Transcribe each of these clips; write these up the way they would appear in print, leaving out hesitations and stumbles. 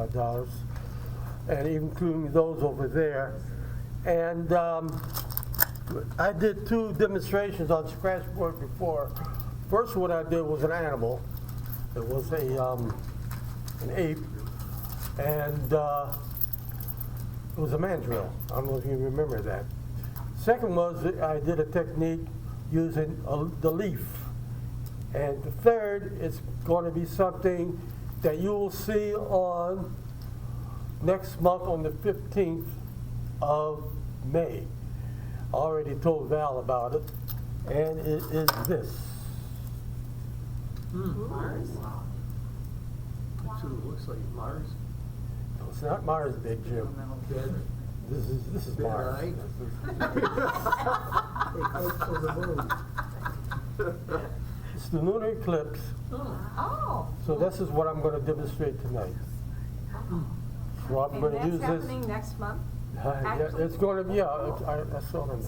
$25, and including those over there. And I did 2 demonstrations on Scratchboard before. First one I did was an animal. It was an ape, and it was a mandrill. I don't know if you remember that. Second was I did a technique using the leaf. And the third is going to be something that you will see on next month on the 15th of May. I already told Val about it, and it is this. Mars? Wow. That's what it looks like, Mars. No, it's not Mars, Big Jim. Dead. This is Dead Mars. eye. It's the lunar eclipse. Oh. So this is what I'm going to demonstrate tonight. So I'm going to use And that's this. happening next month? Yeah, it's going to be, I saw them.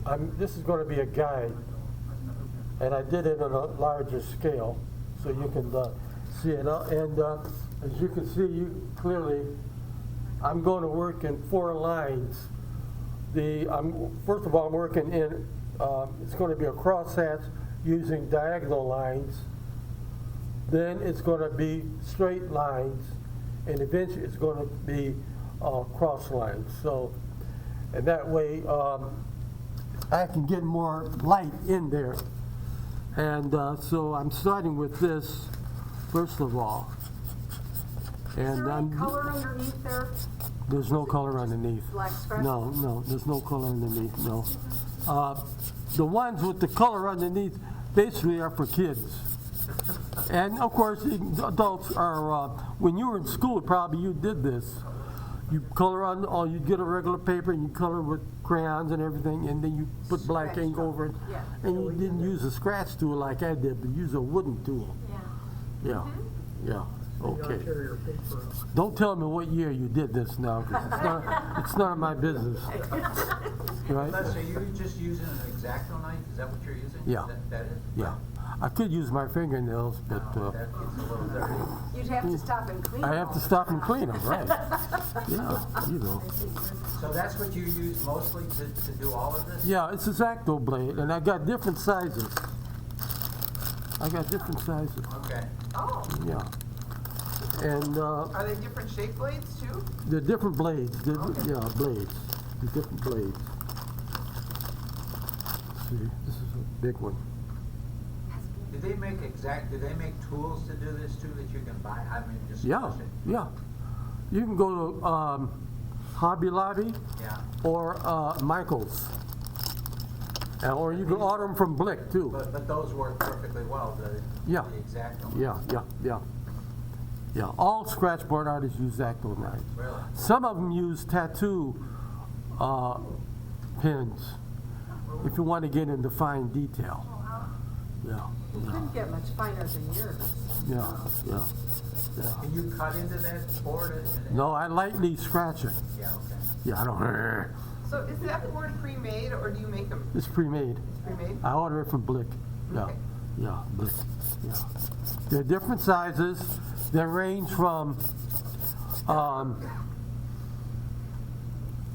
And this is going to be a guide. And I did it on a larger scale so you can see it. And as you can see clearly, I'm going to work in 4 lines. First of all, I'm working in, it's going to be a crosshatch using diagonal lines. Then it's going to be straight lines. And eventually it's going to be cross lines. So, and that way I can get more light in there. And so I'm starting with this, first of all. And Is there any color underneath there? There's no color underneath. Black scratch? No, there's no color underneath, no. The ones with the color underneath basically are for kids. And of course, adults are, when you were in school, probably you did this. You color on, or you get a regular paper and you color with crayons and everything, and then you put black ink over it. Yeah. And you didn't use a scratch tool like I did, but use a wooden tool. Yeah. Yeah, okay. Don't tell me what year you did this now, because it's none of my business. Right? So you're just using an X-Acto knife? Is that what you're using? Yeah. That is? Yeah. I could use my fingernails, but No, that gets a little dirty. You'd have to stop and clean I them have all to the stop time. and clean them, right? Yeah, you know. So that's what you use mostly to do all of this? Yeah, it's a X-Acto blade, and I got different sizes. Okay. Oh, Yeah. And are they different shape blades too? they're different blades. Yeah, blades. They're different blades. Let's see, this is a big one. Do they make tools to do this too that you can buy? I mean, just. Yeah, yeah. You can go to Hobby Lobby Yeah. or Michael's. Or you can order them from Blick too. But those work perfectly well, Yeah. the X-Acto. Yeah, all scratchboard artists use X-Acto knives. Really? Some of them use tattoo pins if you want to get into fine detail. Yeah, It couldn't get much finer than yours. yeah. Can you cut into that board? No, I lightly scratch it. Yeah, okay. Yeah, I don't. So is that board pre-made or do you make them It's pre-made. pre-made? I order it from Blick. Yeah, Okay. yeah, Blick. Yeah. They're different sizes. They range from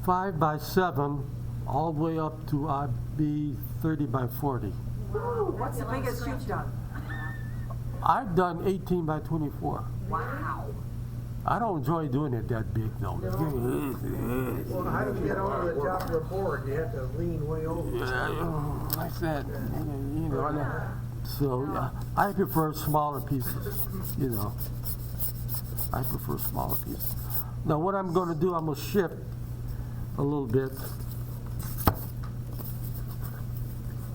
5 by 7 all the way up to be 30 by 40. What's the biggest you've done? I've done 18 by 24. Wow. I don't enjoy doing it that big though. It's very, Well, how do you get over the top of the board? You have to lean way over. like that, you know. So I prefer smaller pieces, you know. I prefer smaller pieces. Now what I'm going to do, I'm going to shift a little bit.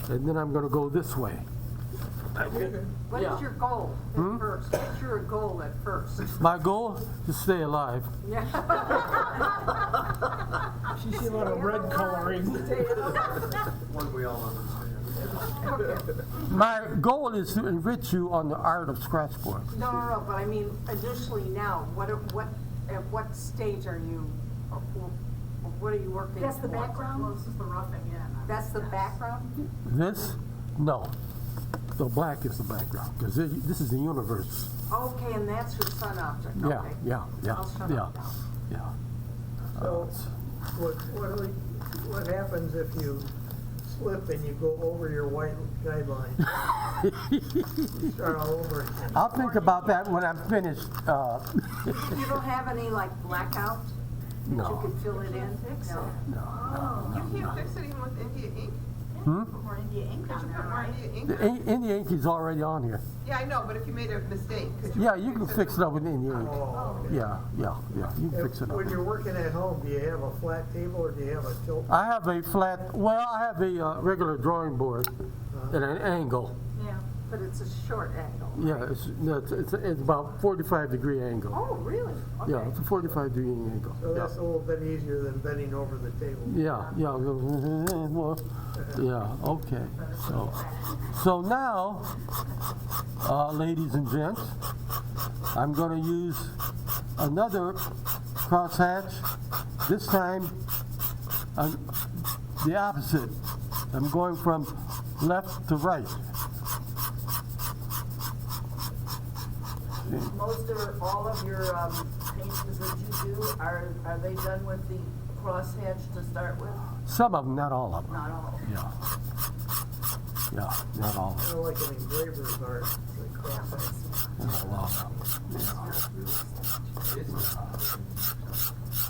And then I'm going to go this way. What is your goal at first? What's your goal at first? My goal is to stay alive. Yeah. She's a lot of red coloring. One we all understand. My goal is to enrich you on the art of scratchboard. No, but I mean, initially now, at what stage are you, or what are you working That's the for? background? Well, this is the roughing in. That's the background? This? No. The black is the background, because this is the universe. Okay, and that's your sun object, okay. Yeah, I'll shut up now. yeah. So, what happens if you slip and you go over your white guideline? You start all over again. I'll think about that when I'm finished. You don't have any like blackout? That you No. could fill it in? No. You can't fix it even with India ink? Put more India ink Could on you there, put more right? India ink? The India ink is already on here. Yeah, I know, but if you made a mistake, could you? Yeah, you can fix it up with India ink. Oh, okay. Yeah, you can fix it up. When you're working at home, do you have a flat table or do you have a tilt? I have a flat, well, I have a regular drawing board at an angle. Yeah. But it's a short angle. Yeah, it's about 45-degree angle. Oh, really? Yeah, Okay. it's a 45-degree angle. So that's a little bit easier than bending over the table. Yeah, well, yeah, okay. So now, ladies and gents, I'm going to use another crosshatch. This time, the opposite. I'm going from left to right. Most or all of your paintings that you do, are they done with the crosshatch to start with? Some of them, not all of them. Not all. Yeah, not all of them. Kind of like an engraver's art, the cross. Not all of them.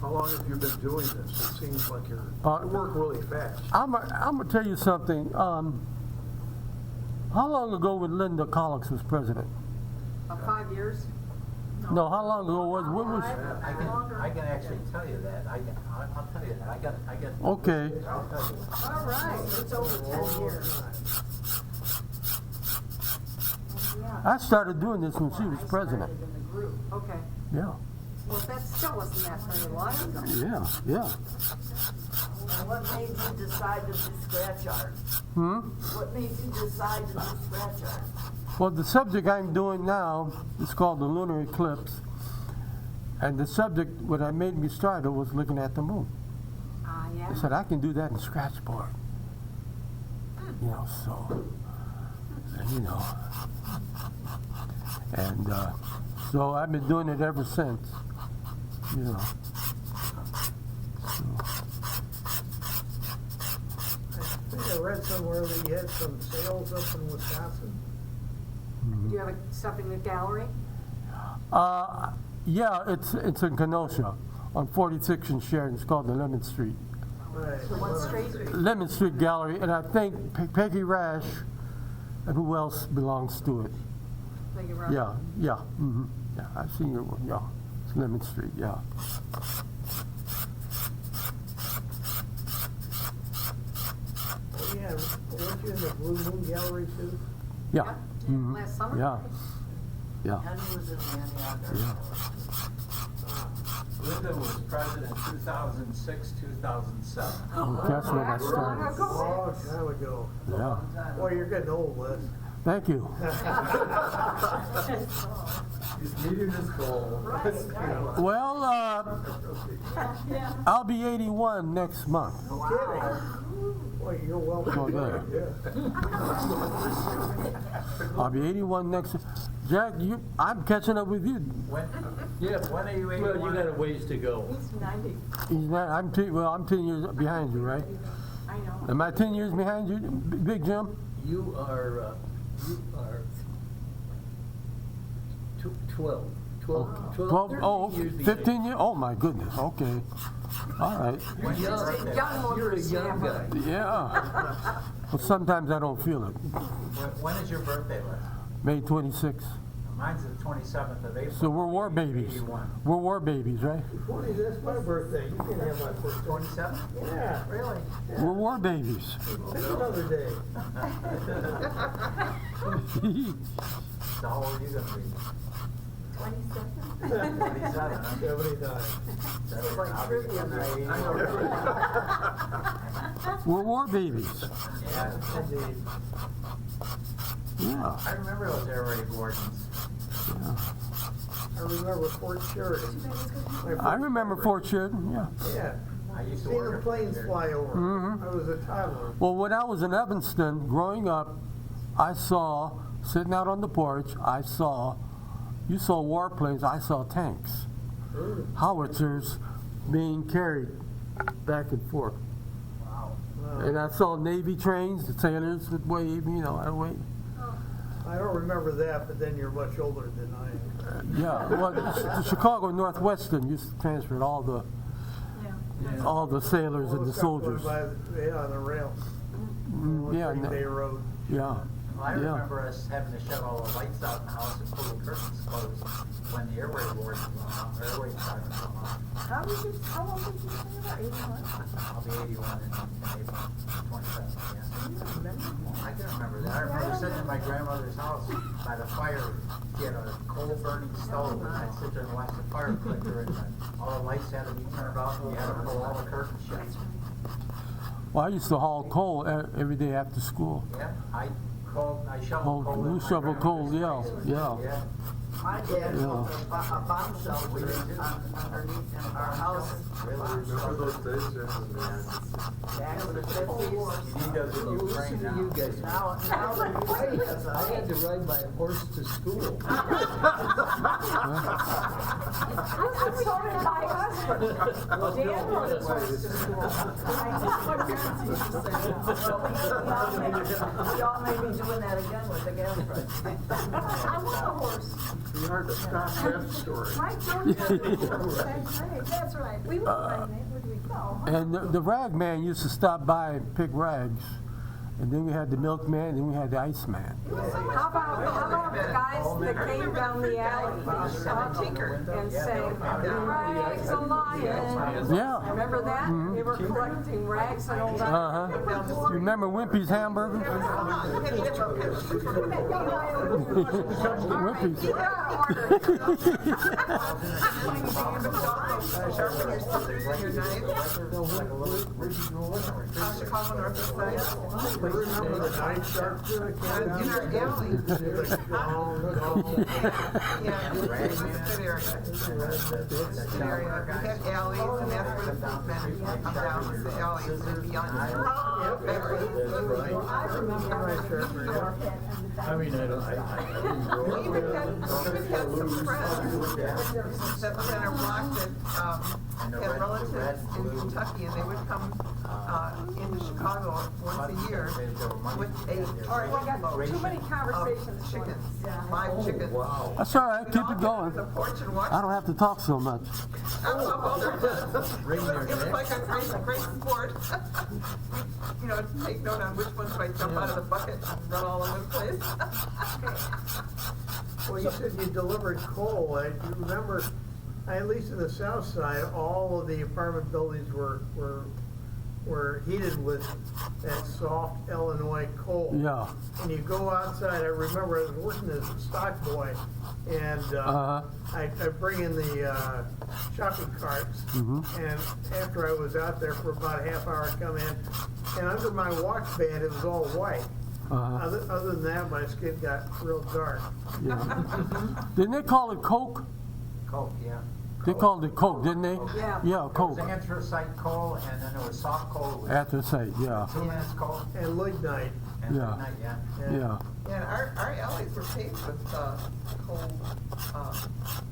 How long have you been doing this? It seems like you Uh, work really fast. I'm gonna tell you something. How long ago when Linda Collins was president? 5 years? No, how long ago was, when was? I can actually tell you that. I'll tell you that. I got. Okay, I'll tell you. All right, it's over 10 years. Yeah, I started doing this when she was president. In the group. okay. Yeah, Well, that still wasn't that very long ago. yeah. And what made you decide to do scratch art? What made you decide to do scratch art? Well, the subject I'm doing now is called the lunar eclipse. And the subject, what I made me start was looking at the moon. Yeah. I said, I can do that in Scratchboard. You know, so, and so I've been doing it ever since, you know. So, I think I read somewhere that you had some sales up in Wisconsin. Do you have stuff in the gallery? yeah, it's in Kenosha on 46th and Sheridan. It's called the Lemon Street. Right. What street? Lemon Street Gallery, and I think Peggy Rash, and who else belongs to it? Thank you, Ron. Yeah, I've seen your one, yeah. It's Lemon Street, yeah. Oh, yeah, weren't you in the Blue Moon Gallery too? Yeah. mhm, Last summer? Yeah. Henry was in Antioch. Yeah. Linda was president 2006, 2007. Oh, that's when I Long started. ago. Long time ago. Yeah. Boy, you're getting old, Les. Thank you. He's meeting his goal. Well, I'll be 81 next month. Kidding. Boy, you're well. So there. Yeah. I'll be 81 next. Jack, I'm catching up with you. When? Yeah. When are you Well, 81? you got a ways to go. He's 90. He's not, I'm 10 years behind you, right? I know. Am I 10 years behind you, Big Jim? You are 12. 12, 13 years behind. 15 years? Oh my goodness, okay. All right. When's your Just a birthday? young You're a woman's young family. guy. Yeah. Well, sometimes I don't feel it. When is your birthday, Les? May 26th. Mine's the 27th of April. So we're war babies. 81. We're war babies, right? 20, that's my birthday. You can have my birthday. 27? Yeah, Really? We're war babies. pick another day. So how old are you going to be? 27? 27, huh? 79. That's like trivia night. I know. We're war babies. Yeah. Indeed. Yeah. I remember those air raid wardens. I remember Fort Sheridan. I remember Fort Sheridan, yeah. Yeah. I used to Seeing work the at planes Fort fly over. Mhm. I was a toddler. Well, when I was in Evanston growing up, I saw, sitting out on the porch, I saw, You saw warplanes, I saw tanks. Howitzers being carried back and forth. Wow. And I saw Navy trains, the sailors would wave, I'd wave. I don't remember that, but then you're much older than I am. Yeah, well, the Chicago Northwestern used to transfer all the sailors All and the stuff going soldiers. by on the rail. Yeah, They road. yeah. Well, I Yeah. remember us having to shut all the lights out in the house and pull the curtains closed when the airway wars were going on, airway sirens were going on. How old did you say you were? 81? I'll be 81 in April, 27, yeah. I can remember that. I remember sitting in my grandmother's house by the fire. She had a coal-burning stove, and I'd sit there and watch the fire flicker, and all the lights had to be turned off, and you had to pull all the curtains shut. Well, I used to haul coal every day after school. Yeah, I shoveled coal. You in my shovel coal, grandmother's yeah. place. Yeah. My dad built a bomb shelter underneath in our house. Remember those days, Jeff? Back in the 50s. You need those in Ukraine now. You guys. Now the Ukraine has I had to ride my horse to school. So did my husband. Dan rode his horse to school. We all may be doing that again with the gas price. I want a horse. You heard the Scott Jeff story. My George had a horse. That's right. We were riding it, would we go? And the rag man used to stop by and pick rags. And then we had the milkman, and then we had the iceman. How about the guys that came down the alley and sang, "Rags a Lion"? Yeah. Remember that? They were collecting rags and old. Uh-huh. Remember Wimpy's hamburger? Wimpy's. Sharpen your scissors and your knives. Chicago North Side. Remember the knife sharp to it? In our alley. Yeah, it was a good area. Good area. We had alleys, and that's where the food vendors would come down, was the alleys, and beyond. I mean, I don't. We even had some friends that lived in our block that had relatives in Kentucky, and they would come into Chicago once a year with a All right, we got too many conversations. chickens, 5 chickens. Wow. That's all right, keep it going. The porch and watch. I don't have to talk so much. It was like a great sport. Take note on which ones might jump out of the bucket and run all over the place. Well, you said you delivered coal. You remember, at least in the south side, all of the apartment buildings were heated with that soft Illinois coal. Yeah. And you go outside, I remember I was working as a stock boy, and I bring in the shopping carts, and after I was out there for about a half hour, I come in, and under my watch band, it was all white. Other than that, my skin got real dark. Yeah. Didn't they call it coke? Coke, yeah. They called it coke, didn't they? Yeah. Yeah, There was coke. anthracite coal, and then there was soft coal, Anthracite, yeah. bituminous coal, And lignite. and Yeah. lignite, yeah. Yeah. And our alleys were paved with coal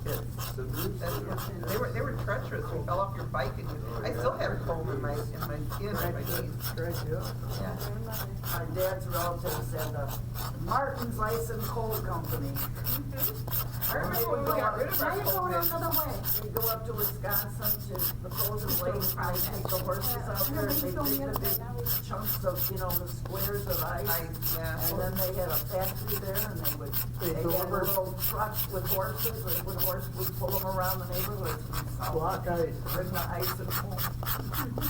pits. They were treacherous. You fell off your bike, and I still have coal in my skin, in my knees. Stretch you up. Yeah. My dad's relatives had the Martin's Ice and Coal Company. I remember when we got rid of Now our you're coal going pits. another way. They go up to Wisconsin to the frozen lakes, and they take the horses out there, and they take the big chunks of, the squares of ice. Yeah. And then they had a factory there, and they had little trucks with horses, and would pull them around the neighborhoods and sell Block ice. bring the ice and coal. It's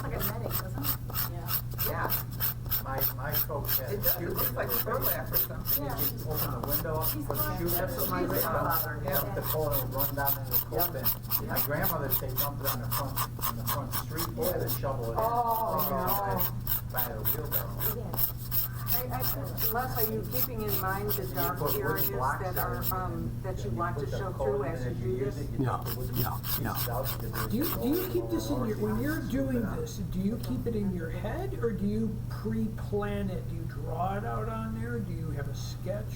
like a medic, doesn't it? Yeah. My folks had It does. It looks like shooters. burlap or something. Yeah. You open the window up and put the shoot. That's what my grandfather did. Yeah, the coal would run down into the coal bin. My grandmother, they dumped it on the front street, they had to shovel it in. Oh, By the wheelbarrow. Les, are you keeping in mind the dark areas that are, that you want to show through as you do this? Yeah, yeah. Do you keep this in your, when you're doing this, do you keep it in your head or do you pre-plan it? Do you draw it out on there? Do you have a sketch?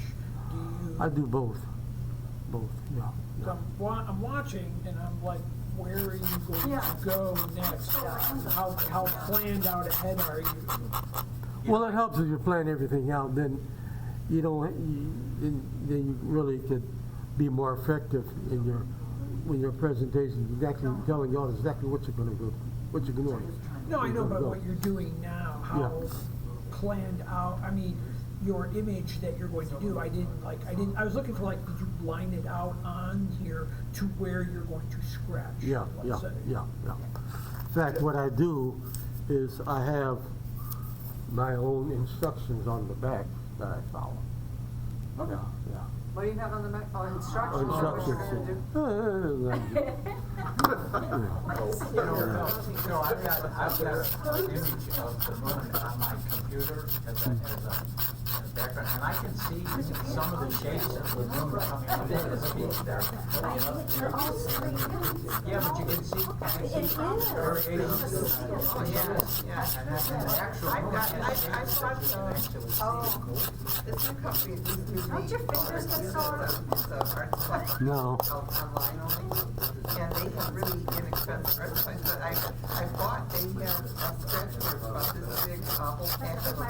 Do you? I do both. both, yeah. So I'm watching and I'm like, where are you going to go next? How planned out ahead are you? Well, it helps if you plan everything out, then you don't, then you really could be more effective in your presentation, exactly telling y'all exactly what you're gonna do, what you're gonna do. No, I know, but what you're doing now, how Yeah. planned out, I mean, your image that you're going to do, I was looking for like, did you line it out on here to where you're going to scratch? Yeah, let's yeah, say? yeah, yeah. In fact, what I do is I have my own instructions on the back that I follow. Okay. Yeah. What do you have on the back? Oh, instructions. Oh, on what you're instructions. gonna do. So I've got an image of the moon on my computer as a background, and I can see some of the shapes of the moon coming up in the speech there. Yeah, but you can see variations. Oh, yeah. And the actual moon has I've shapes that watched, you can actually see. this new company, this new. Don't your fingers get sore? It's a art supply. No. Online only, and they have really inexpensive art supplies, but I bought, they have a scratchboard about this big, whole pack of them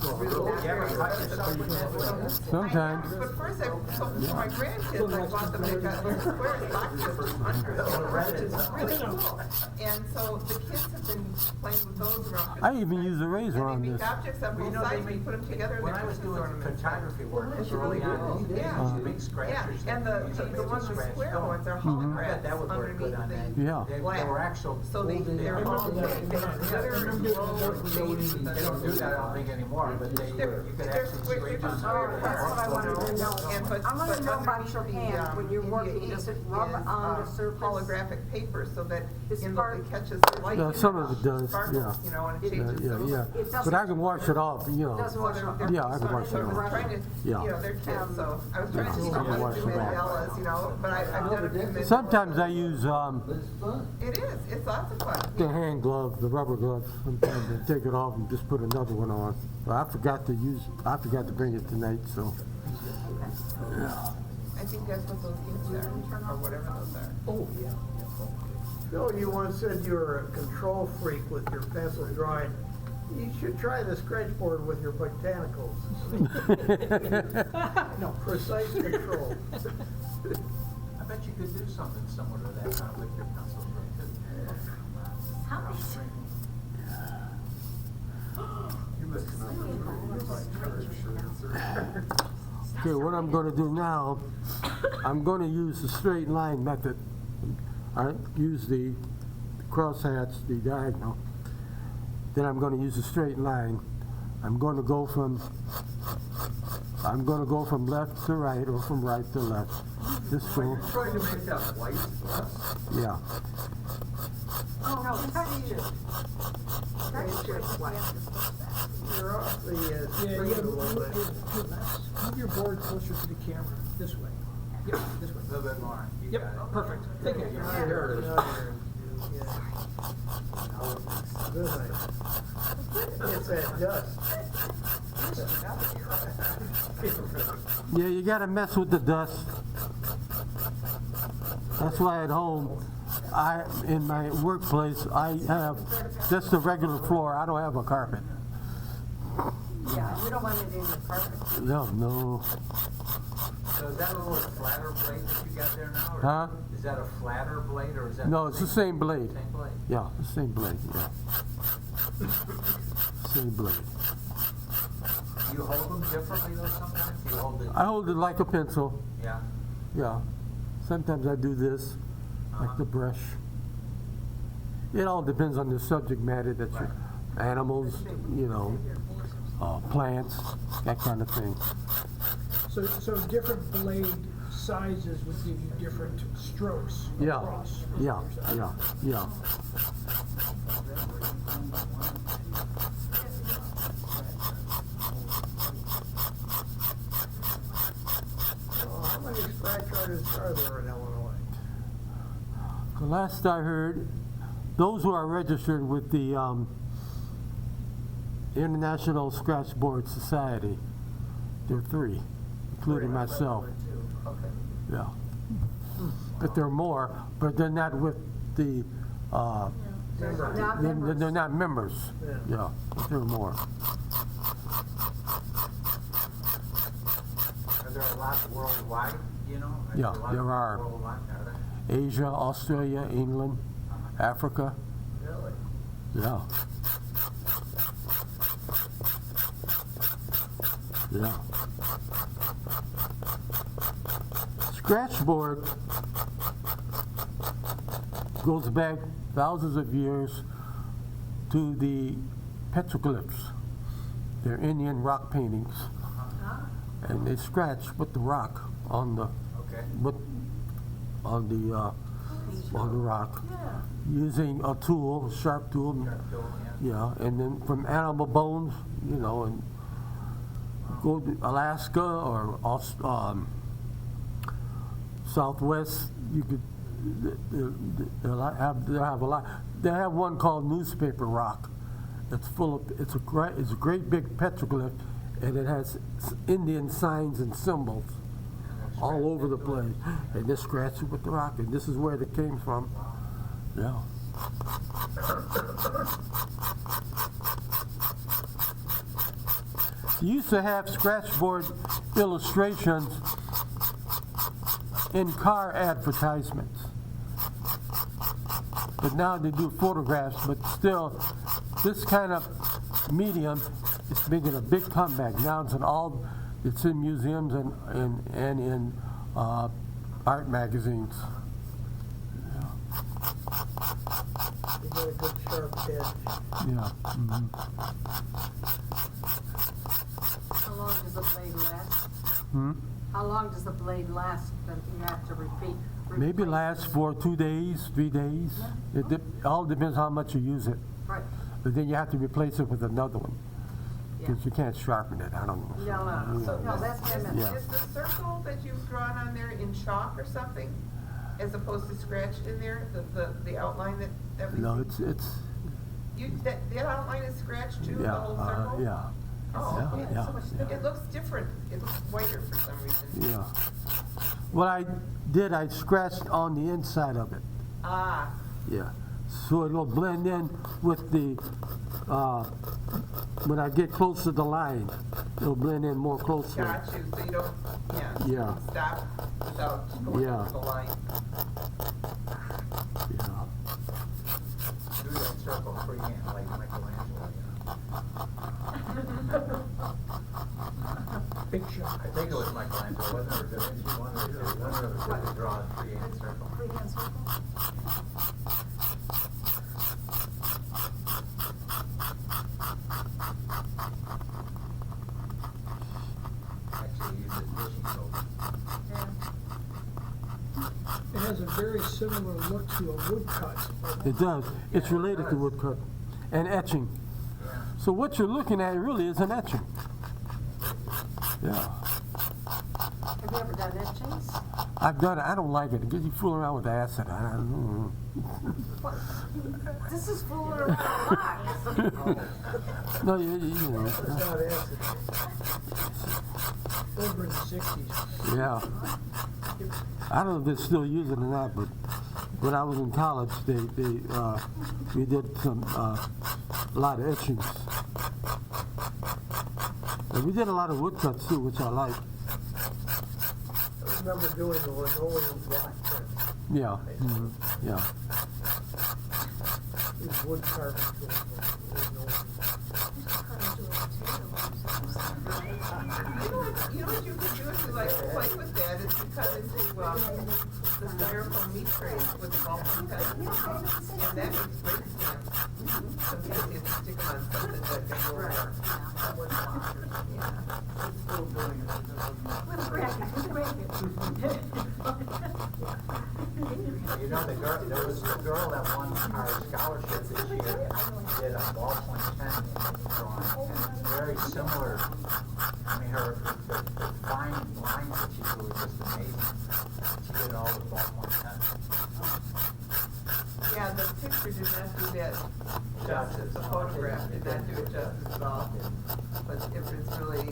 for really not very expensive. Sometimes. But first, so for my grandkids, I bought them, they got little squares, boxes of hundreds, which is really cool. And so the kids have been playing with those around. I even use a razor on And they this. make objects on both sides, when you put them together, When they're I was Christmas doing ornaments. photography work early on, these big Yeah, scratchers. and the ones, the square ones are holograms That would work good on that. underneath the. Yeah. They were actual. So they're all big, they're glitter and glow and shades. They don't do that, I don't think anymore, but they, you could They're actually square, they're scrape just on. square That's what I wanted to know. And but I wanna but know about your underneath hand when you're India working. ink Does it rub is, on the surface? holographic paper so that This in part- it catches the light. Yeah, some of it does, Sparkles, yeah. you know, and it Yeah, changes. yeah, so- yeah. But I can wash it off, you know. Doesn't wash it off. Yeah, I can wash it I was off. trying to, you Yeah. know, they're kids, so I was trying to teach I can them wash to do it off. mandalas, you know, but I've done a few mandalas. Sometimes I use It is, it's lots of fun. the hand glove, the rubber glove. Sometimes I take it off and just put another one on. But I forgot to bring it tonight, so. I think that's what those kids are, or whatever those are. Oh, yeah. Bill, you once said you were a control freak with your pencil drawing. You should try the scratchboard with your botanicals. No, precise control. I bet you could do something similar to that kind of with your pencil. Okay, what I'm gonna do now, I'm gonna use the straight line method. I use the crosshatch, the diagonal. Then I'm gonna use a straight line. I'm gonna go from left to right or from right to left. This way. Trying to make that white. Yeah. Oh, no, texture. You're off the Yeah, screen yeah, a little bit. move your board closer to the camera, this way. Yep, this way. A little bit more. You got Yep, it. perfect. Thank you. There it is. Good. It's that dust. Yeah, you gotta mess with the dust. That's why at home, in my workplace, I have just a regular floor. I don't have a carpet. Yeah, we don't want it in the carpet. No. So is that a little flatter blade that you got there now? Or Huh? Is that a flatter blade or is that? No, it's the same blade. Same blade? Yeah, the same blade, yeah. Same blade. Do you hold them differently though sometimes? Do you hold it? I hold it like a pencil, Yeah. yeah. Sometimes I do this, like the brush. It all depends on the subject matter that you, animals, you know, plants, that kind of thing. So different blade sizes would give you different strokes Yeah, across. yeah, yeah. How many scratch artists are there in Illinois? The last I heard, those who are registered with the International Scratchboard Society, there are 3, including myself. Okay. yeah. But there are more, but they're not with the, Not they're not members. Yeah. Yeah, but there are more. Are there a lot worldwide, you know? Yeah, a lot there are. Worldwide, are Asia, Australia, England, Africa, there? Really? yeah. Yeah. Scratchboard goes back thousands of years to the petroglyphs. They're Indian rock paintings. And they scratch with the rock on the Okay. on the rock using a tool, a sharp tool. Yeah, and then from animal bones, you know, and go to Alaska or Southwest, you could they'll have a lot. They have one called newspaper rock. It's full of it's a great big petroglyph, and it has Indian signs and symbols all over the place. And they scratch it with the rock, and this is where it came from. Yeah. You used to have scratchboard illustrations in car advertisements. But now they do photographs, but still, this kind of medium is making a big comeback. Now it's in museums and in art magazines. You got a good sharp edge. Yeah. Mhm. How long does the blade last? Hmm? How long does the blade last that you have to repeat? Maybe replace lasts it? for 2 days, 3 days. It all depends how much you use it. Right. But then you have to replace it with another one Yeah. because you can't sharpen it. I don't know. No, that's what I meant. Yeah. Is the circle that you've drawn on there in chalk or something, as opposed to scratched in there, the outline that we No, see? it's That outline is scratched too, the yeah, whole circle? yeah, Oh, yeah, okay. yeah, It looks different, it looks whiter for some reason. yeah. What I did, I scratched on the inside of it. Ah, Yeah, so it'll blend in with the. When I get close to the line, it'll blend in more closely. got you, so you don't, Yeah. you can stop without going Yeah. over the line. Yeah. Do that circle freehand like Michelangelo. Big shot. I think it was Michelangelo, wasn't it? Or Da Vinci? One of the two draw a freehand circle. Freehand circle? Actually, he used it fishing boat. It has a very similar look to a woodcut. It does. It's related to woodcut and etching. So what you're looking at really is an etching. Yeah. Have you ever done etchings? I've done it. I don't like it. It gets you fooling around with acid. This is fooling around a lot. No, you know. It's not acid. Over in the 60s. Yeah. I don't know if they're still using it or not, but when I was in college, we did a lot of etchings. And we did a lot of woodcuts too, which I like. I remember doing the linoleum block print. Yeah. Mhm. Yeah. These wood carving tools. You know what you could do if you like to play with that, is to cut into, the styrofoam meat trays with the ballpoint pen. And that makes great stamps. Sometimes you have to stick them on something that they will work. You know, there was a girl that won our scholarship this year, did a ballpoint pen drawing, and it's very similar. I mean, the fine lines that she drew were just amazing. She did all the ballpoint pens. Yeah, the picture did not do that justice, the photograph did not do it justice at all. But it's really,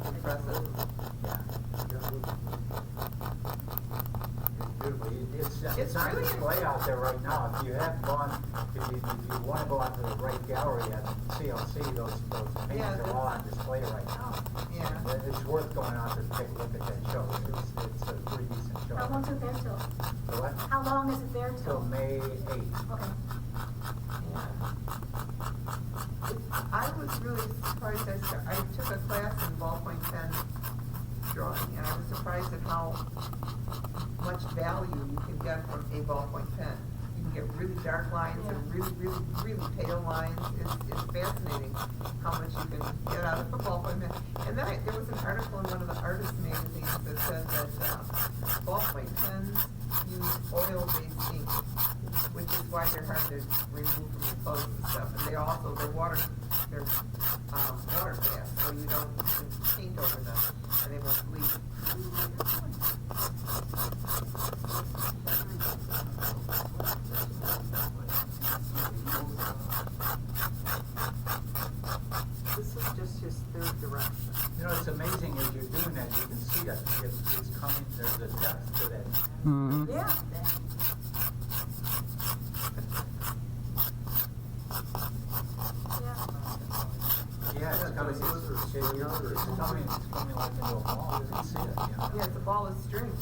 impressive. Yeah. It's on display out there right now. If you have gone, if you want to go out to the right gallery at CLC, those paintings are all on display right now. Yeah. It's worth going out to take a look at that show. It's a pretty decent show. How long's it there till? So what? How long is it there Till till? May 8th. Okay. I was really surprised, I took a class in ballpoint pen drawing, and I was surprised at how much value you can get from a ballpoint pen. You can get really dark lines and really pale lines. It's fascinating how much you can get out of a ballpoint pen. And then there was an article in one of the artist magazines that said that ballpoint pens use oil-based ink, which is why they're hard to remove from your clothes and stuff. And they're water fast, so you don't paint over them, and they won't bleed. This is just his third direction. You know, it's amazing as you're doing that, you can see that it's coming, there's a depth to that. Mm-hmm. Yeah. Yeah, it's coming like into a ball, you can see it, you know. Yeah, it's a ball of string.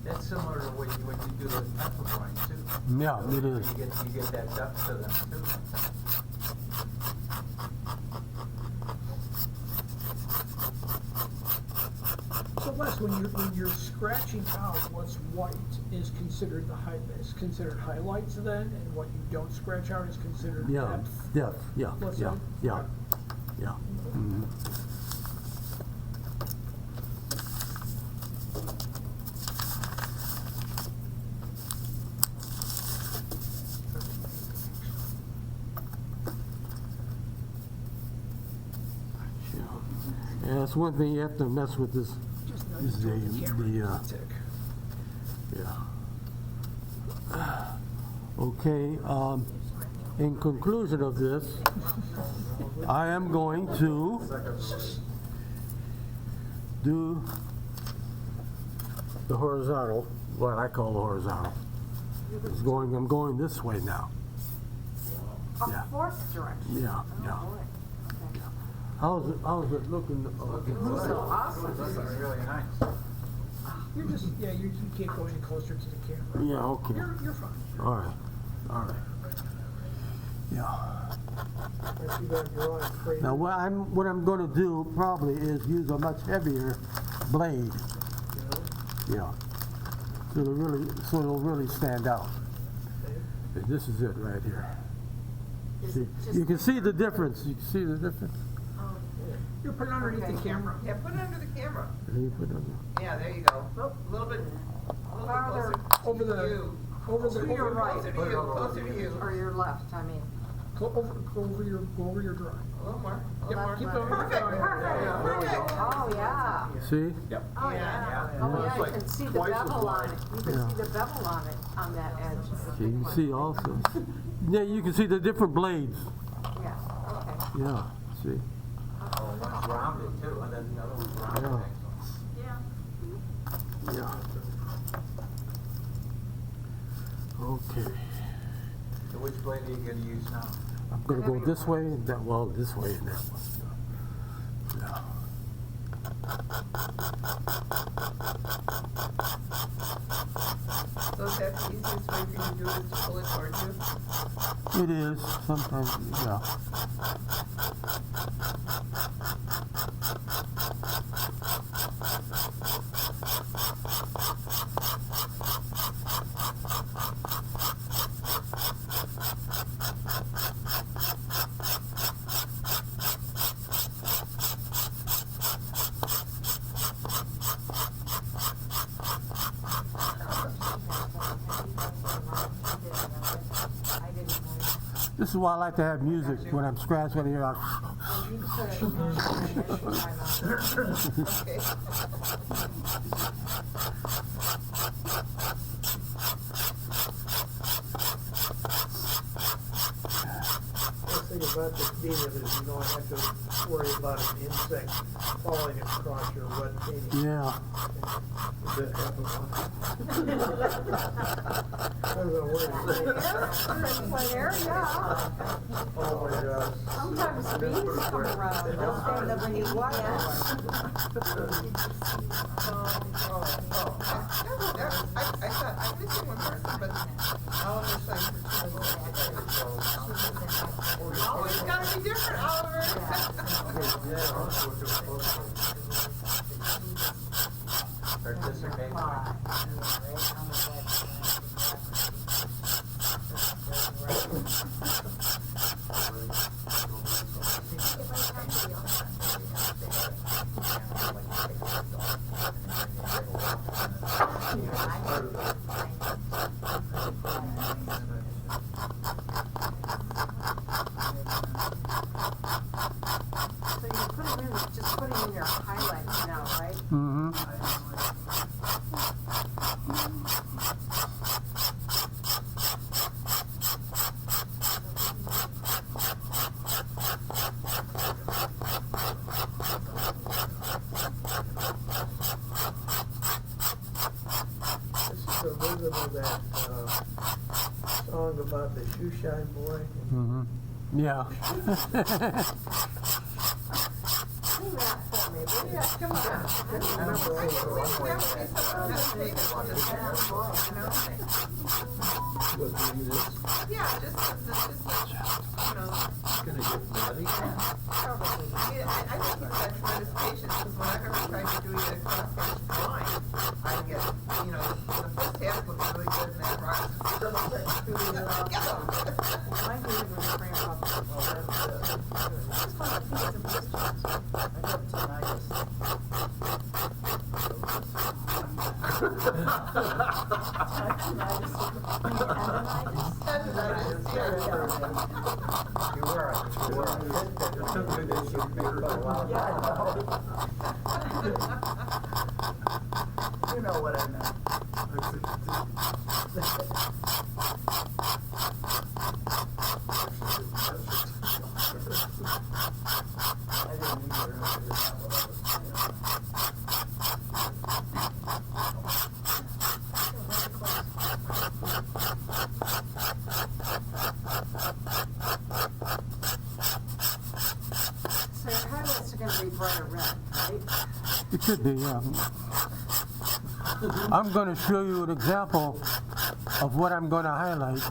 That's similar to when you do those pencil drawings too. Yeah, it is. You get that depth to them too. So Les, when you're scratching out what's white is considered considered highlights then, and what you don't scratch out is considered Yeah, depth. yeah. Mhm. Yeah, that's one thing you have to mess with this. Just not Is until the- camera the, gets tick. Yeah. Okay, in conclusion of this, I am going to do the horizontal, what I call the horizontal. I'm going this way now. Yeah. A fourth direction. Yeah, yeah. How's it looking? So awesome. This is really nice. You're just, you can't go any closer to the camera. Yeah, okay. You're fine. All right. Yeah. I see that you're on straight. Now, what I'm going to do probably is use a much heavier blade. Yeah. So it'll really stand out. And this is it right here. See, you can see the difference. You can see the difference. You put it underneath the camera. Yeah, put it under the camera. And you put it on Yeah, there you go. A little bit Farther closer over to the- you. Over the, To your right. Closer to you, closer to you. Or your left, I mean. go over your drawing. A little more. Yep, keep going. Perfect, perfect. Oh, yeah. See? Oh, yeah. Oh, yeah, you can see the bevel on it. You can Yeah. see the bevel on it, on that edge. You can see also. Yeah, you can see the different blades. Yeah, okay. Yeah, see? Oh, one's rounded too, and then the other one's rounded. Yeah. Yeah. Okay. So which blade are you going to use now? I'm going to go this way and that, well, this way and that one. Yeah. So is that the easiest way for you to do it, is to pull it towards you? It is, sometimes, yeah. This is why I like to have music when I'm scratching here. Okay. Let's take a about the convenience is you don't have to worry about an insect falling across your wet painting. Yeah. That happened once. Depends on where you lay it. Wet area. Oh my gosh. Sometimes bees come around, they'll stand up and eat water. I thought, I could see one person, but Oliver said always gotta be different, Oliver. Participate. So you're putting in, just putting in your highlights now, right? Mm-hmm. This is the rhythm of that song about the shoe shine boy. Mm-hmm. Yeah. Sing that for me, will ya? Come on. What do you do? Yeah, just, you know, Gonna get muddy? I think he's got tremendous patience, because when I've ever tried to do either cross-hatch drawing, I get, you know, the first half looks really good, and then Ross is Mine didn't even cramp up. You know what I meant. I didn't either. So your highlights are gonna be brighter red, right? It could be, yeah. I'm going to show you an example of what I'm going to highlight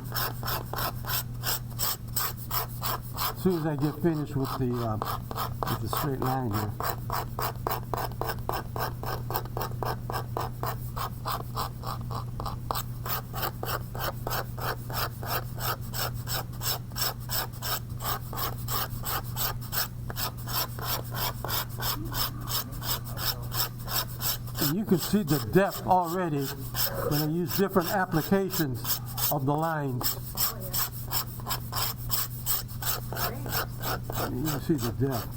as soon as I get finished with the straight line here. And you can see the depth already when I use different applications of the lines. You can see the depth.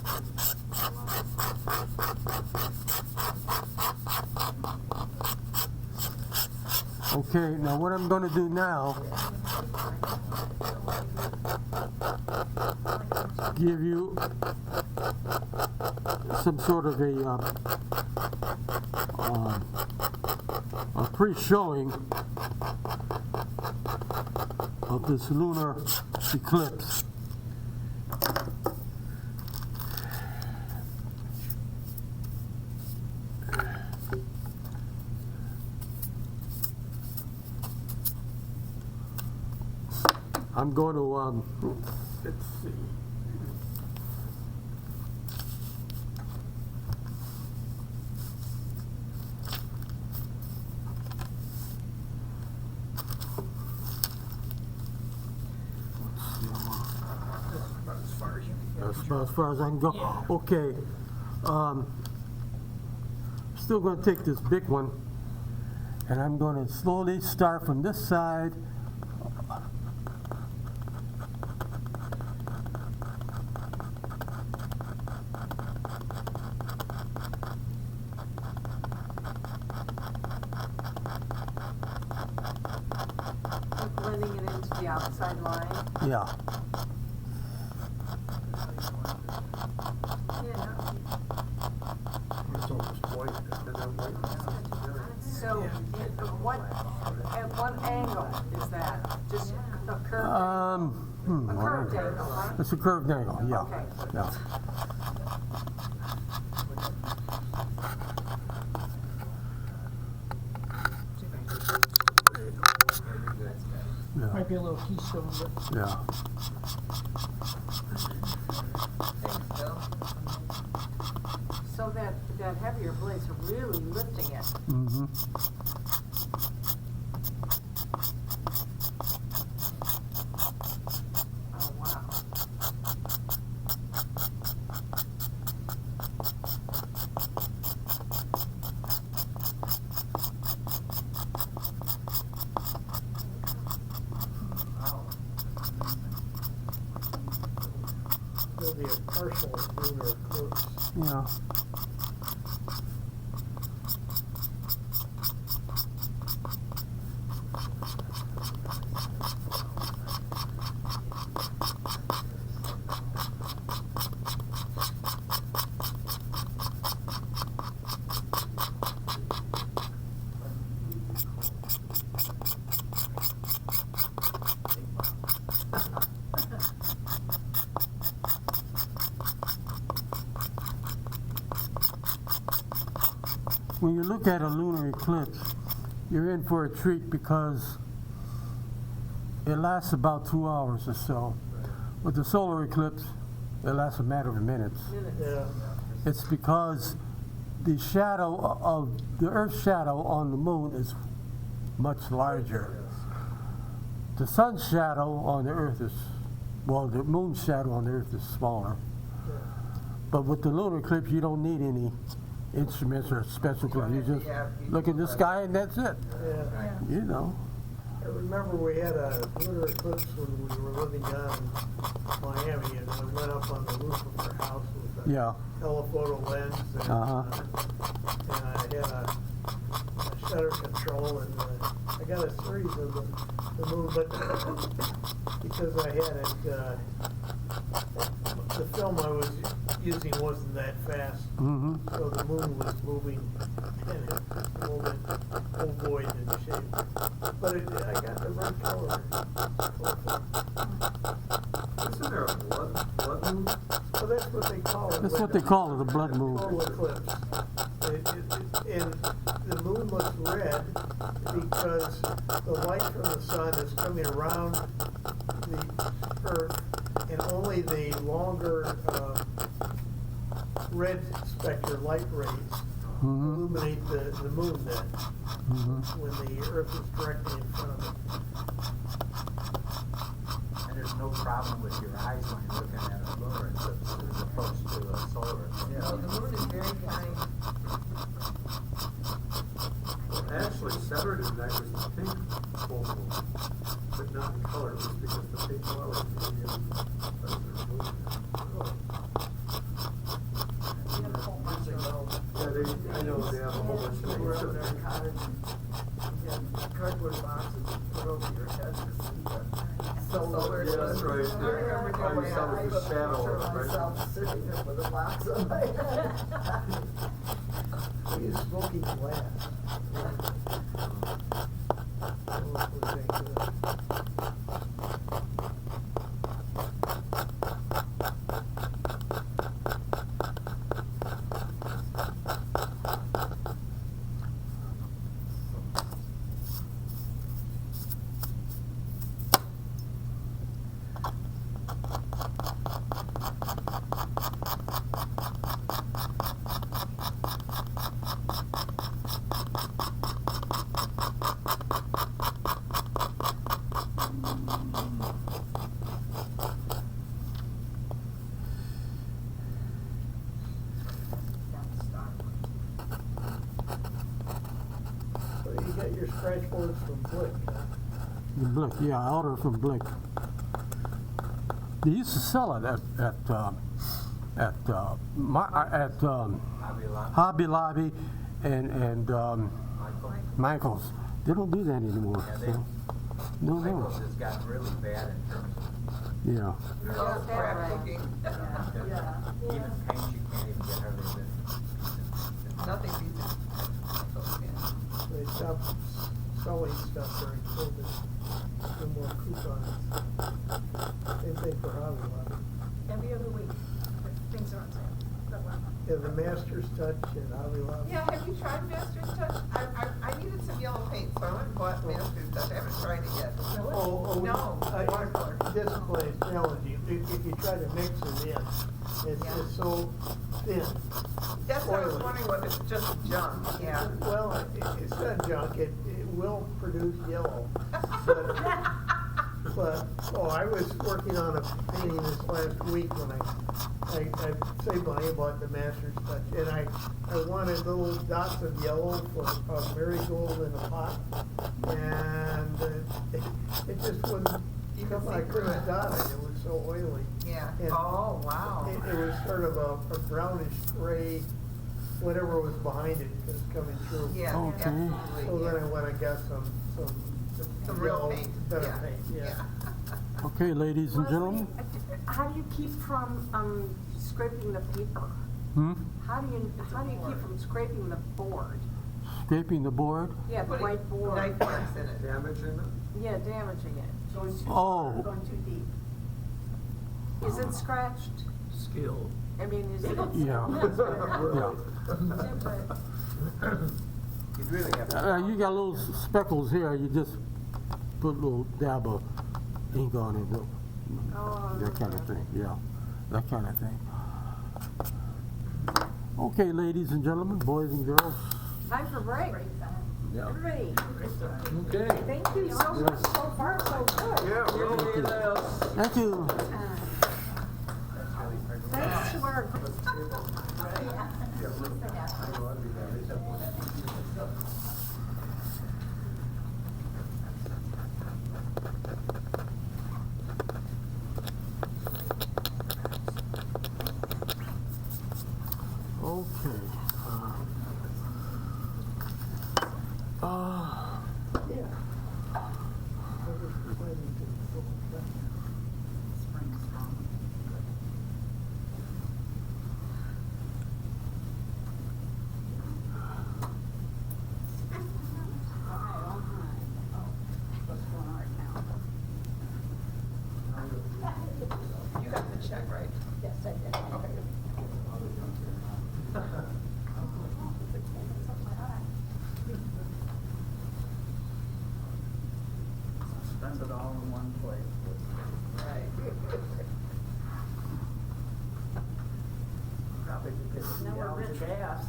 Okay, now what I'm going to do now, give you some sort of a pre-showing of this lunar eclipse. I'm going to, let's see. That's about as far as I can go. Yeah. Okay. Still going to take this big one, and I'm going to slowly start from this side. Like blending it into the outside line. Yeah. So, at what angle is that? Just a curved, a curved angle, right? It's a curved angle, yeah. Okay. Yeah. Yeah, Might be a little keystone, but yeah. Thanks, Bill. So that heavier blade's really lifting it. Mm-hmm. Oh, wow. There'll be a partial lunar eclipse. Yeah. When you look at a lunar eclipse, you're in for a treat because it lasts about 2 hours or so. With the solar eclipse, it lasts a matter of minutes. Yeah. It's because the shadow of the Earth's shadow on the moon is much larger. The sun's shadow on the Earth is, well, the moon's shadow on the Earth is smaller. But with the lunar eclipse, you don't need any instruments or special things. You just look in the sky and that's it. Yeah. You know. I remember we had a lunar eclipse when we were living down in Miami, and we went up on the roof of our house with a Yeah. telephoto lens, and, and I had a shutter control, and I got a series of the moon, but because I had it, the film I was using wasn't that fast, so the moon was moving, and it was a little bit ovoid in shape. But I got the right color. Isn't there a blood moon? So that's what they call it. That's what they call it, a blood moon. Total eclipse. And the moon looks red because the light from the sun is coming around the Earth, and only the longer red spectral light rays illuminate the moon then, when the Earth is directly in front of it. And there's no problem with your eyes when you're looking at a lunar eclipse as opposed to a solar eclipse. No, the moon is very kind. Actually, Saturday night was the pink full moon, but not in color, just because the pink color was the Yeah, I know they have a whole bunch of We're things. in their cottage and get cardboard boxes put over your head to see the solar. Yeah, that's right. I remember Yeah. doing I saw that. I the put a shadow, picture of right? myself sitting there with a box on my head. We use smoky glass. Oh, we think that. So you got your scratchboards from Blick, huh? The Blick, yeah, I ordered from Blick. They used to sell it Hobby Lobby and Michael's. They don't do that anymore. Yeah, So. No, Michael's no. has gotten really bad in terms of Yeah. Oh, crap cooking. even paint, you can't even get hardly the Nothing beats it. stopped selling stuff during COVID. No more coupons. Same thing for Hobby Lobby. Every other week, things are on sale. But wow. Yeah, the Master's Touch and Hobby Lobby. Yeah, have you tried Master's Touch? I needed some yellow paint, so I went and bought Master's Touch. I haven't tried it yet. Oh, No, watercolor. This one is challenging. If you try to mix it in, it's so thin. That's what I was Oily. wondering, was it just junk? Yeah. Well, it's not junk, it will produce yellow. But, I was working on a painting this last week when I saved money, bought the Master's Touch, and I wanted little dots of yellow for a marigold in a pot, and it just wouldn't come, I couldn't dot it, it was so oily. Yeah. And Oh, wow. It was sort of a brownish gray, whatever was behind it was coming through. Yeah, Okay. absolutely. So then yeah. I went and got some Some real yellow, paint. better Yeah. paint, yeah. Okay, ladies and gentlemen. How do you keep from scraping the paper? Hmm? How do you keep from scraping the board? Scraping the board? Yeah, the Putting white board. knife marks in it. Damaging it? Yeah, damaging it. Oh, Going too deep. Is it scratched? Skill. I mean, is it? yeah. Yeah. You really have to. You got little speckles here, you just put a little dab of ink on it, Oh, that kind of thing, yeah, that kind of thing. Okay, ladies and gentlemen, boys and girls. Time for break. Yeah. Everybody, Okay. thank you so much. So far, so good. Yeah, Thank you. Thanks to our. Okay. You got the check, right? Yes, I did. Okay. Spend it all in one place. Right. Probably because Now we're rich. gas.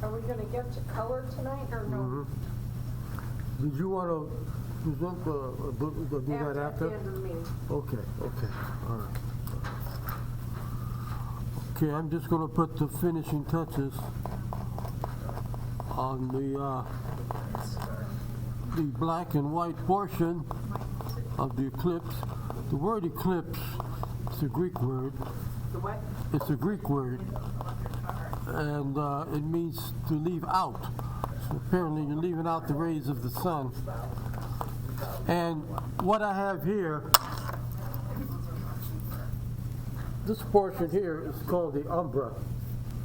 Are we gonna get to color tonight or no? Mhm. Did you want to present do that after? At the end of the meeting. Okay, all right. Okay, I'm just gonna put the finishing touches on the black and white portion of the eclipse. The word eclipse is a Greek word. The what? It's a Greek word, and it means to leave out. So apparently you're leaving out the rays of the sun. And what I have here, this portion here is called the umbra.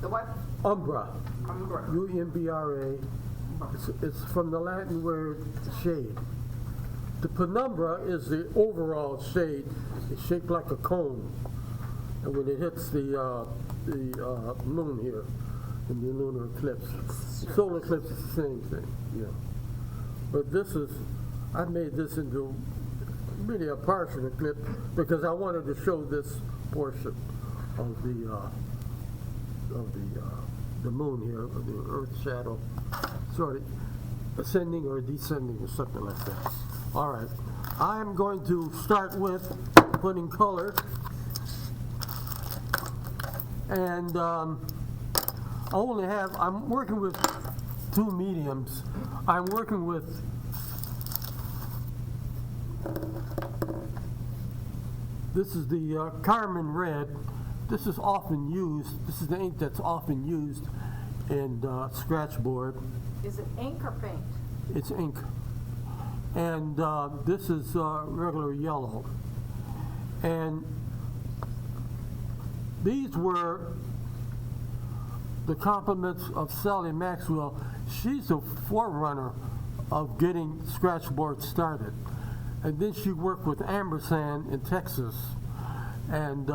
The what? Umbra, Umbra. U-M-B-R-A. It's from the Latin word shade. The penumbra is the overall shade. It's shaped like a cone. And when it hits the moon here, in the lunar eclipse, solar eclipse is the same thing, yeah. But this is, I made this into really a partial eclipse because I wanted to show this portion of the moon here, of the Earth's shadow, sort of ascending or descending or something like that. All right, I'm going to start with putting color, and I'm working with two mediums. I'm working with this is the Carmine Red. This is often used, this is the ink that's often used in Scratchboard. Is it ink or paint? It's ink. And this is regular yellow. And these were the compliments of Sally Maxwell. She's the forerunner of getting Scratchboard started. And then she worked with Ampersand in Texas. And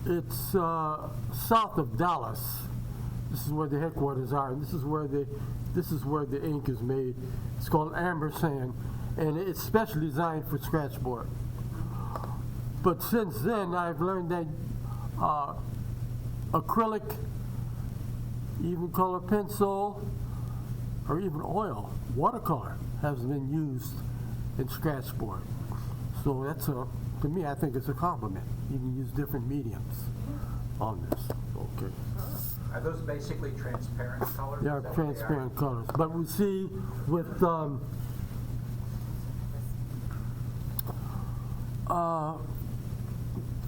it's south of Dallas. This is where the headquarters are, and this is where the ink is made. It's called Ampersand, and it's specially designed for Scratchboard. But since then, I've learned that acrylic, even color pencil, or even oil, watercolor, has been used in Scratchboard. So that's to me, I think it's a compliment. You can use different mediums on this. Okay. Are those basically transparent colors? They are Is that what transparent colors. But we see with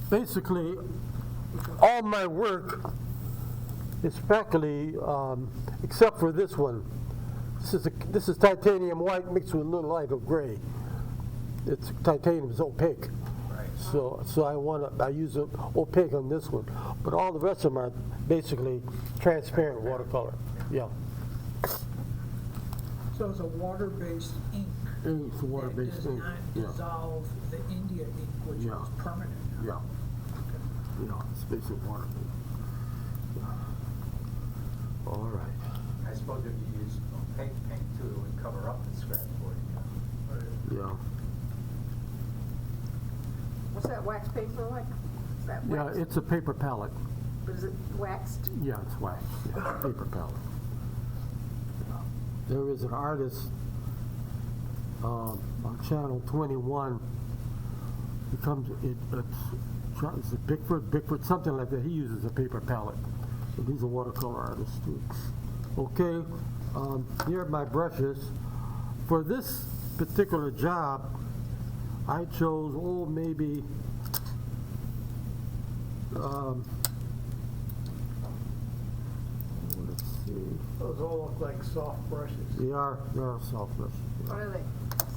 basically all my work is practically, except for this one. This is titanium white mixed with a little light of gray. It's titanium is opaque. Right. So I use opaque on this one, but all the rest of them are basically transparent watercolor. Yeah. So it's a water-based ink. It's water-based ink. That Yeah. does not dissolve the India ink, which Yeah. is permanent. Yeah. Yeah. It's basically water-based. All right. I suppose if you use opaque paint too, it would cover up the scratchboard. Yeah. What's that wax paper like? Is that Yeah. waxed? It's a paper palette. But is it waxed? Yeah, it's wax. Yeah, paper palette. There is an artist on channel 21. It's a Bickford, something like that. He uses a paper palette. So he's a watercolor artist too. Okay, here are my brushes. For this particular job, I chose, maybe, let's see. Those all look like soft brushes. They are soft brushes. Yeah. What are they?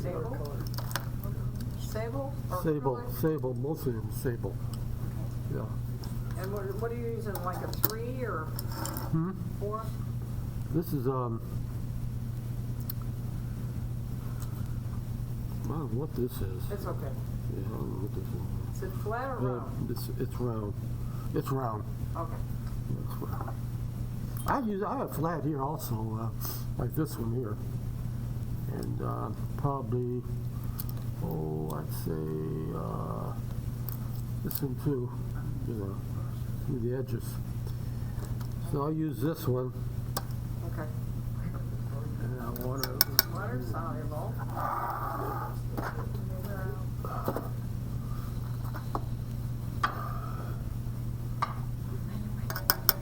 Sable? Watercolor. Sable? Or Sable, acrylic? sable, mostly in sable. Yeah. And what are you using, like a 3 or 4? This is I don't know what this is. It's okay. Yeah, I don't know what this is. Is it flat or round? It's round. It's round. Okay. It's round. I have flat here also, like this one here, and probably I'd say this one too. Through the edges. So I'll use this one. Okay. And I want to. Water soluble.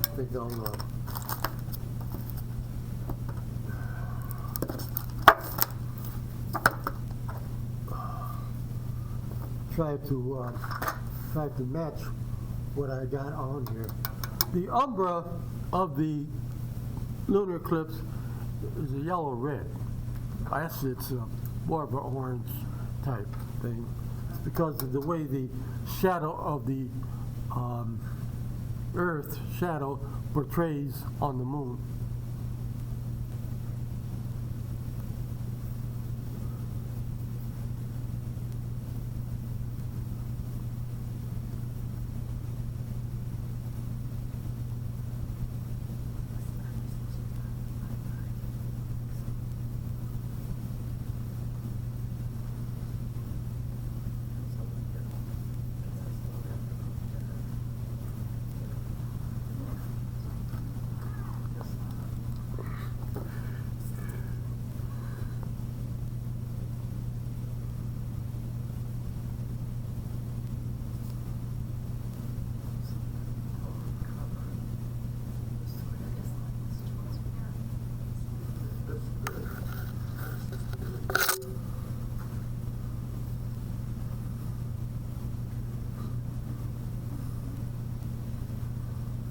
I think I'll try to match what I got on here. The umbra of the lunar eclipse is a yellow-red. Actually, it's more of an orange type thing. It's because of the way the shadow of the Earth shadow portrays on the moon.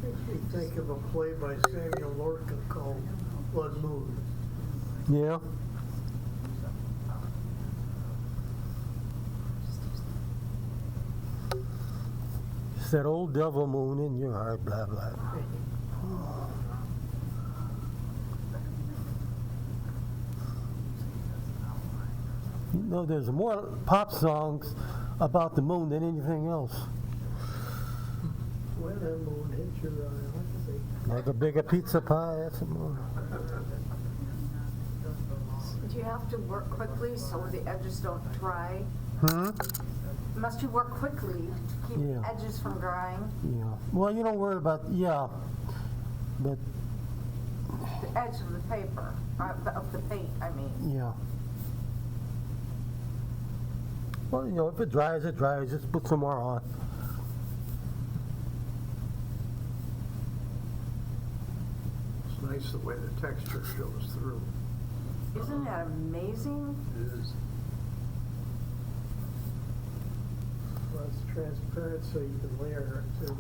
Makes me think of a play by Samuel Lorca called Blood Moon. Yeah. It's that old devil moon in your heart, blah, blah. You know, there's more pop songs about the moon than anything else. When the moon hits your eye, Like a bigger pizza pie, that's a moon. Do you have to work quickly so the edges don't dry? Must you work quickly to keep Yeah. edges from drying? Yeah. Well, you don't worry about, yeah. But, The edge of the paper, of the paint, I mean. yeah. Well, you know, if it dries, it dries. Just put some more on. It's nice the way the texture shows through. Isn't that amazing? It is. well, it's transparent so you can layer it too.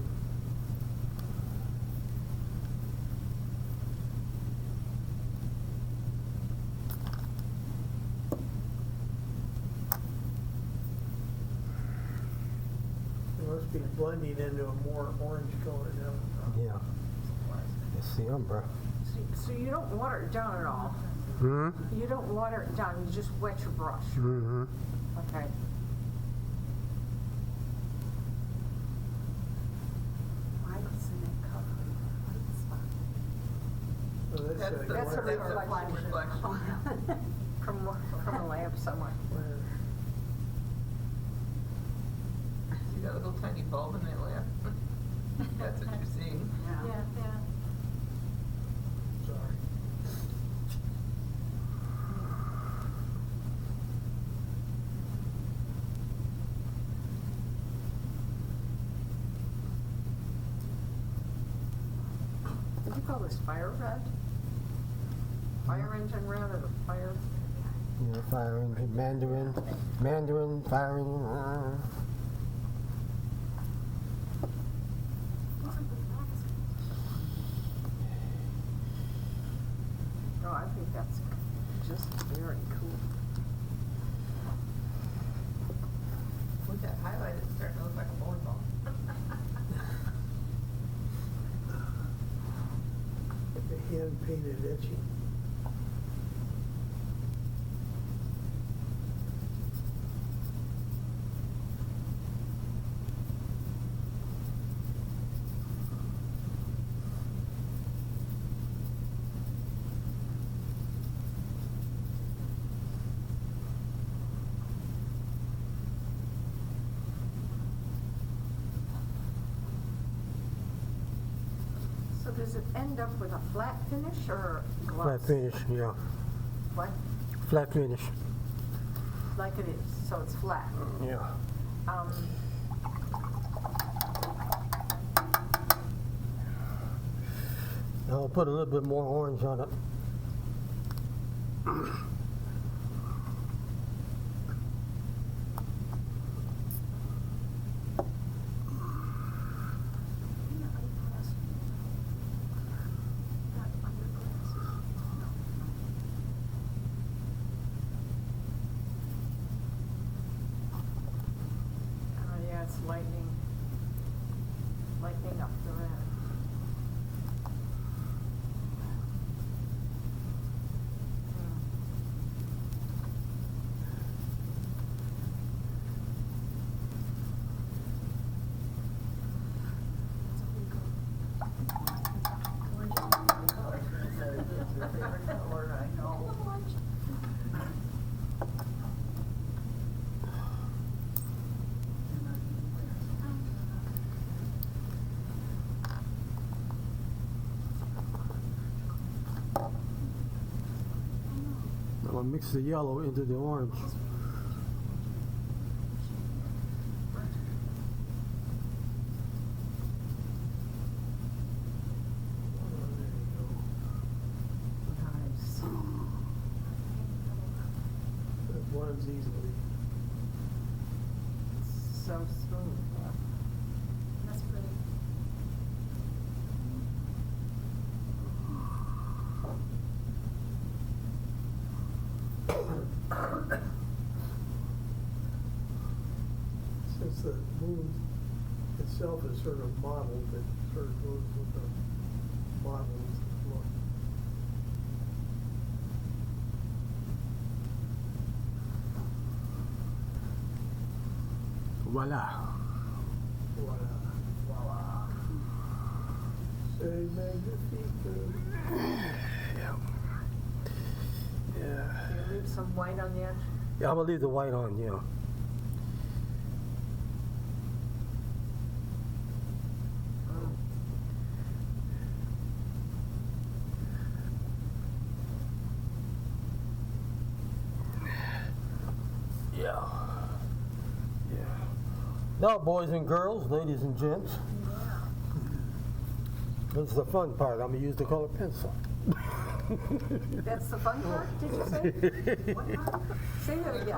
It must be blending into a more orange color now. Yeah. It's the umber. So you don't water it down at all? Mm-hmm. You don't water it down, you just wet your brush? Mm-hmm. Okay. Why doesn't it cover So that's That's the, That's a that's the reflection. reflection. from a lamp somewhere? See that little tiny bulb in that lamp? That's what you're seeing. Yeah. Sorry. Did you call this fire red? Fire engine red or fire? Yeah, fire engine, Mandarin, fire engine. No, I think that's just very cool. With that highlight, it's starting to look like a bowling ball. Like a hand painted etching. So does it end up with a flat finish or gloss? Flat finish, yeah. What? Flat finish. Like it is, so it's flat. Yeah. Um, I'll put a little bit more orange on it. oh yeah, it's lightning up the red. I'm gonna mix the yellow into the orange. Nice. It blends easily. So smooth. Yeah. That's pretty. Since the moon is itself is sort of modeled, that sort of goes with the model's look. Voila. Voila. C'est magnifique. Yeah. You leave some white on the edge? Yeah, I'm gonna leave the white on, yeah. Yeah. Yeah. Now, boys and girls, ladies and gents, this is the fun part. I'm gonna use the color pencil. That's the fun part, did you say? What part? Say that again.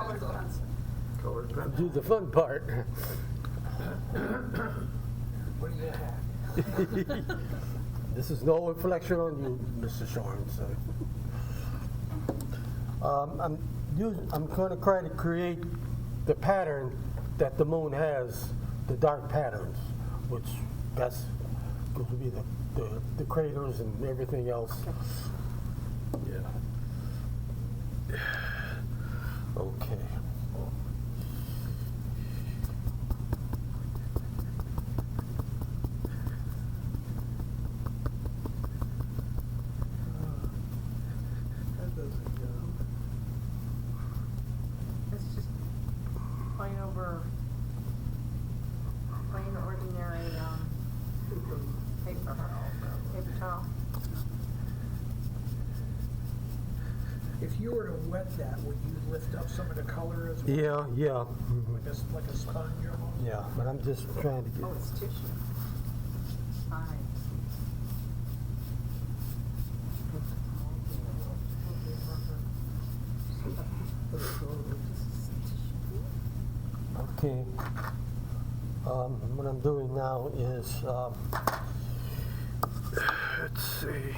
Do the fun part. What do you have? This is no reflection on you, Mr. Shorn. So, I'm going to try to create the pattern that the moon has, the dark patterns, which that's going to be the craters and everything else. Yeah. Okay. That doesn't go. It's just plain over, plain ordinary, paper towel. If you were to wet that, would you lift up some of the color as well? Yeah, yeah. Like a sponge almost? Yeah, but I'm just trying to get. Oh, it's tissue. Fine. Okay. What I'm doing now is, let's see.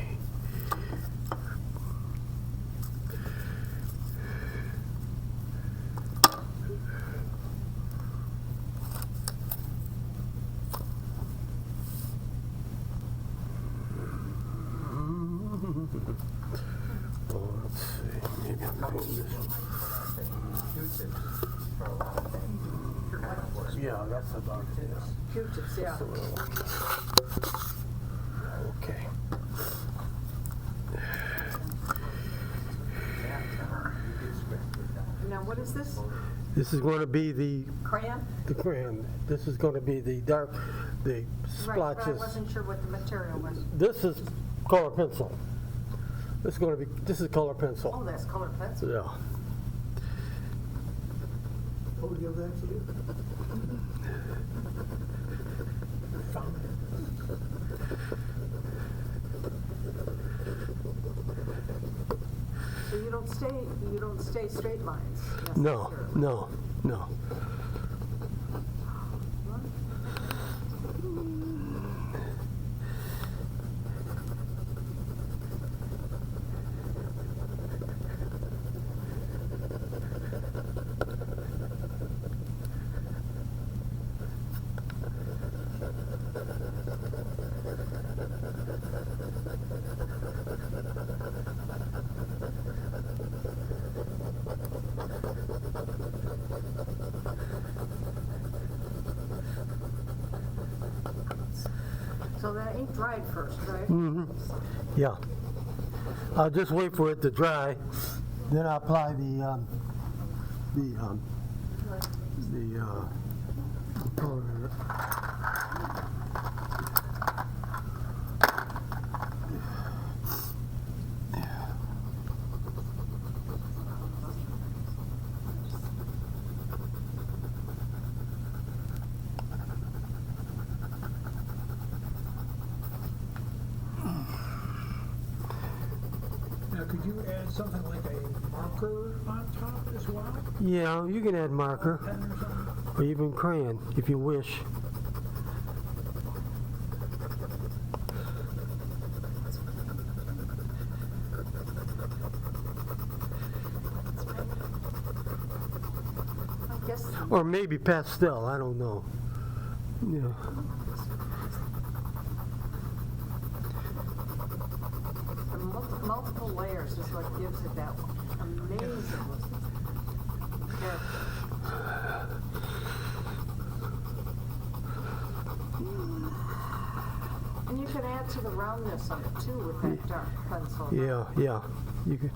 Oh, let's see. Maybe I'm doing this one. Yeah, that's about it. Q-tips, yeah. Okay. Now, what is this? This is going to be the Crayon? crayon. This is going to be the dark, the Right, but I splotches. wasn't sure what the material was. This is color pencil. This is going to be. This is color Oh, pencil. that's colored pencil. Yeah. Who give that to you? So you don't stay straight lines No, necessarily. no. So that ain't dried first, right? Yeah. I'll just wait for it to dry, then I'll apply the color. Now, could you add something like a marker on top as well? Yeah, you can add marker Pen or something? or even crayon if you wish. I guess, Or maybe pastel, I don't know. Yeah. The multiple layers is what gives it that amazing character. And you can add to the roundness of it too with that dark pencil. Yeah, yeah. You could.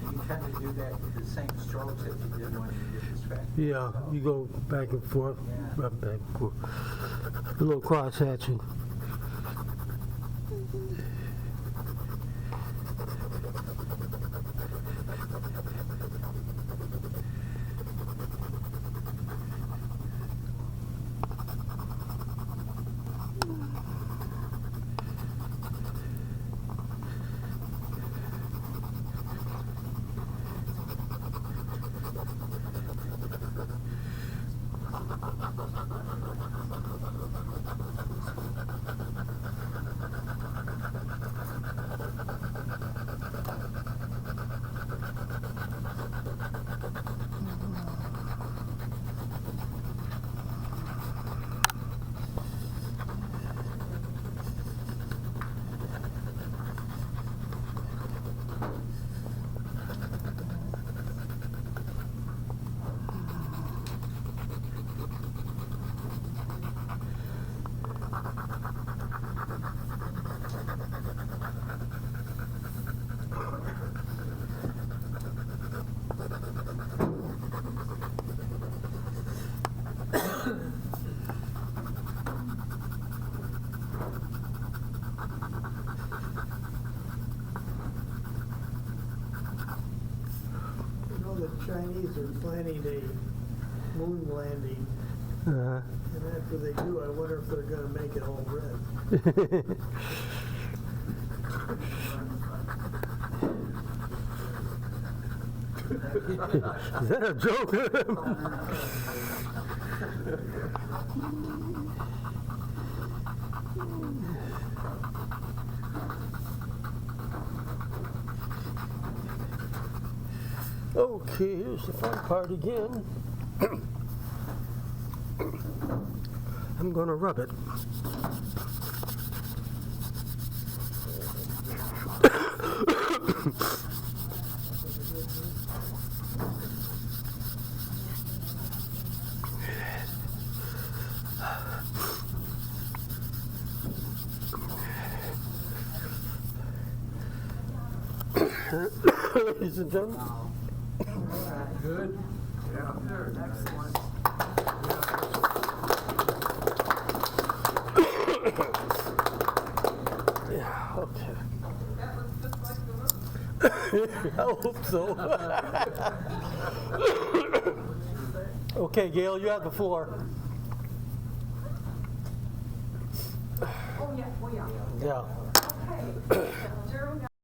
You tend to do that with the same strokes that you did when you did the scratch. Yeah, you go back and forth, Yeah. rub back and forth. A little cross hatching. You know, the Chinese are planning a moon landing, Uh-huh. and after they do, I wonder if they're gonna make it all red. Is that a joke? Okay, here's the fun part again. I'm gonna rub it. Ladies and gentlemen. Good. Yeah, okay. I hope so. Okay, Gail, you have the floor. Oh, yeah, oh, yeah. Yeah. Okay.